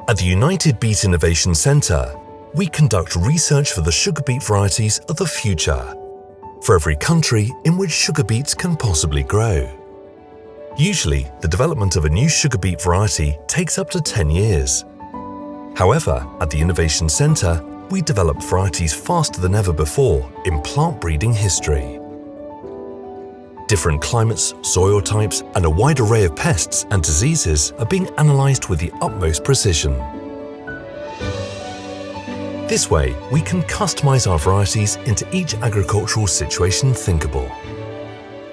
At the United Beet Innovation Center, we conduct research for the sugar beet varieties of the future, for every country in which sugar beets can possibly grow. Usually, the development of a new sugar beet variety takes up to 10 years. However, at the Innovation Center, we develop varieties faster than ever before in plant breeding history. Different climates, soil types, and a wide array of pests and diseases are being analyzed with the utmost precision. This way, we can customize our varieties into each agricultural situation thinkable.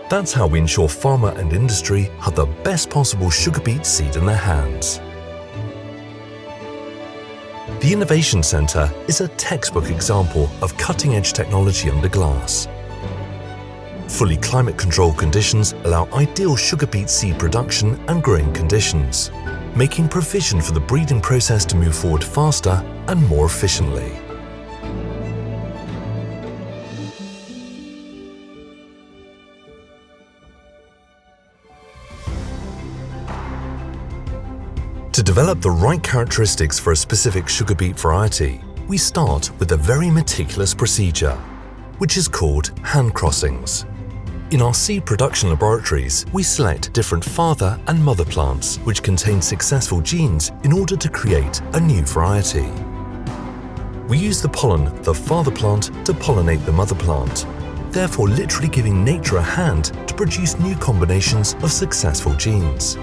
That's how we ensure farmer and industry have the best possible sugar beet seed in their hands. The Innovation Center is a textbook example of cutting-edge technology under glass. Fully climate-controlled conditions allow ideal sugar beet seed production and growing conditions, making provision for the breeding process to move forward faster and more efficiently. To develop the right characteristics for a specific sugar beet variety, we start with a very meticulous procedure, which is called hand crossings. In our seed production laboratories, we select different father and mother plants which contain successful genes in order to create a new variety. We use the pollen of the father plant to pollinate the mother plant, therefore literally giving nature a hand to produce new combinations of successful genes.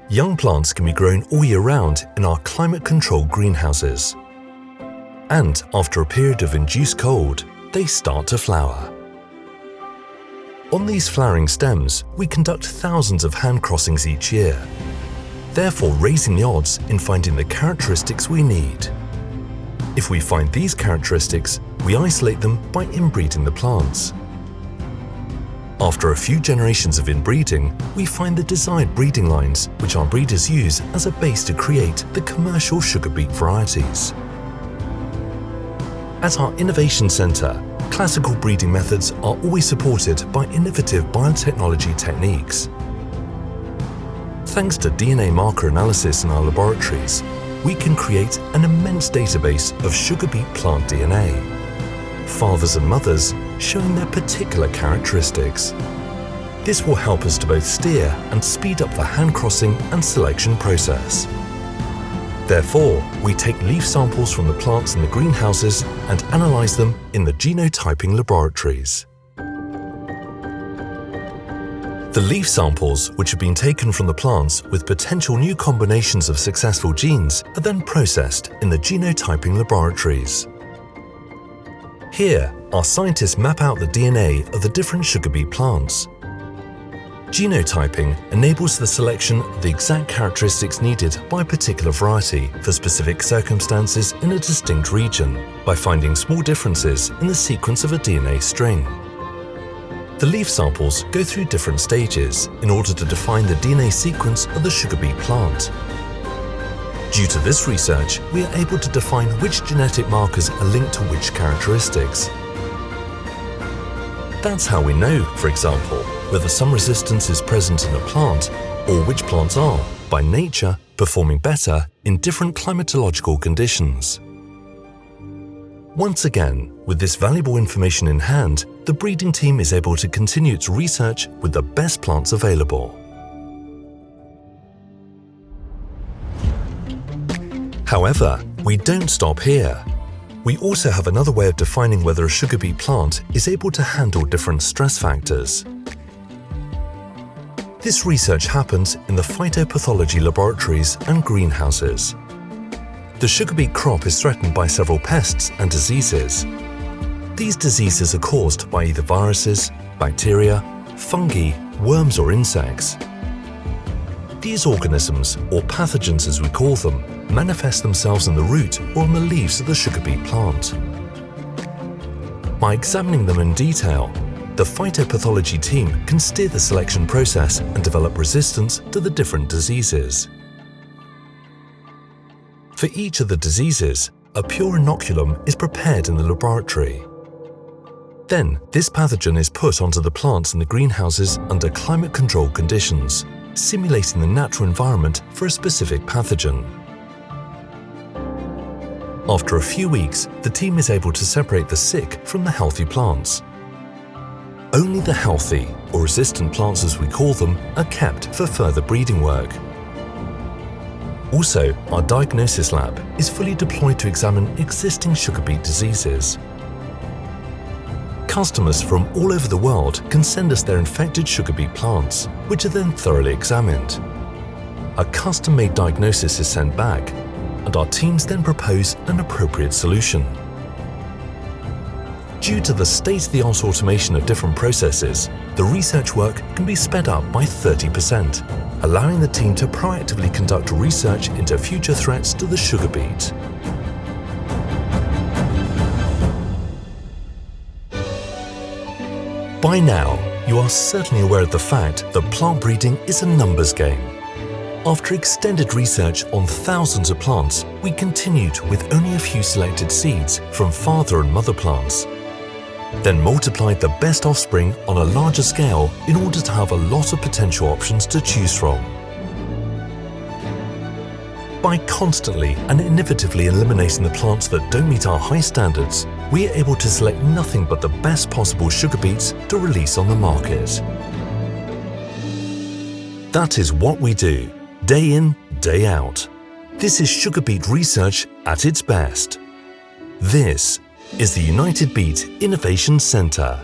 Young plants can be grown all year round in our climate-controlled greenhouses. And after a period of induced cold, they start to flower. On these flowering stems, we conduct thousands of hand crossings each year, therefore raising the odds in finding the characteristics we need. If we find these characteristics, we isolate them by inbreeding the plants. After a few generations of inbreeding, we find the desired breeding lines, which our breeders use as a base to create the commercial sugar beet varieties. At our Innovation Center, classical breeding methods are always supported by innovative biotechnology techniques. Thanks to DNA marker analysis in our laboratories, we can create an immense database of sugar beet plant DNA, fathers and mothers showing their particular characteristics. This will help us to both steer and speed up the hand crossing and selection process. Therefore, we take leaf samples from the plants in the greenhouses and analyze them in the genotyping laboratories. The leaf samples, which have been taken from the plants with potential new combinations of successful genes, are then processed in the genotyping laboratories. Here, our scientists map out the DNA of the different sugar beet plants. Genotyping enables the selection of the exact characteristics needed by a particular variety for specific circumstances in a distinct region by finding small differences in the sequence of a DNA string. The leaf samples go through different stages in order to define the DNA sequence of the sugar beet plant. Due to this research, we are able to define which genetic markers are linked to which characteristics. That's how we know, for example, whether some resistance is present in a plant or which plants are, by nature, performing better in different climatological conditions. Once again, with this valuable information in hand, the breeding team is able to continue its research with the best plants available. However, we don't stop here. We also have another way of defining whether a sugar beet plant is able to handle different stress factors. This research happens in the phytopathology laboratories and greenhouses. The sugar beet crop is threatened by several pests and diseases. These diseases are caused by either viruses, bacteria, fungi, worms or insects. These organisms, or pathogens as we call them, manifest themselves in the root or on the leaves of the sugar beet plant. By examining them in detail, the phytopathology team can steer the selection process and develop resistance to the different diseases. For each of the diseases, a pure inoculum is prepared in the laboratory. Then, this pathogen is put onto the plants in the greenhouses under climate-controlled conditions, simulating the natural environment for a specific pathogen. After a few weeks, the team is able to separate the sick from the healthy plants. Only the healthy, or resistant plants as we call them, are kept for further breeding work. Also, our diagnosis lab is fully deployed to examine existing sugar beet diseases. Customers from all over the world can send us their infected sugar beet plants, which are then thoroughly examined. A custom-made diagnosis is sent back, and our teams then propose an appropriate solution. Due to the state-of-the-art automation of different processes, the research work can be sped up by 30%, allowing the team to proactively conduct research into future threats to the sugar beet. By now, you are certainly aware of the fact that plant breeding is a numbers game. After extended research on thousands of plants, we continued with only a few selected seeds from father and mother plants, then multiplied the best offspring on a larger scale in order to have a lot of potential options to choose from. By constantly and innovatively eliminating the plants that don't meet our high standards, we are able to select nothing but the best possible sugar beets to release on the market. That is what we do, day in, day out. This is sugar beet research at its best. This is the United Beet Innovation Center.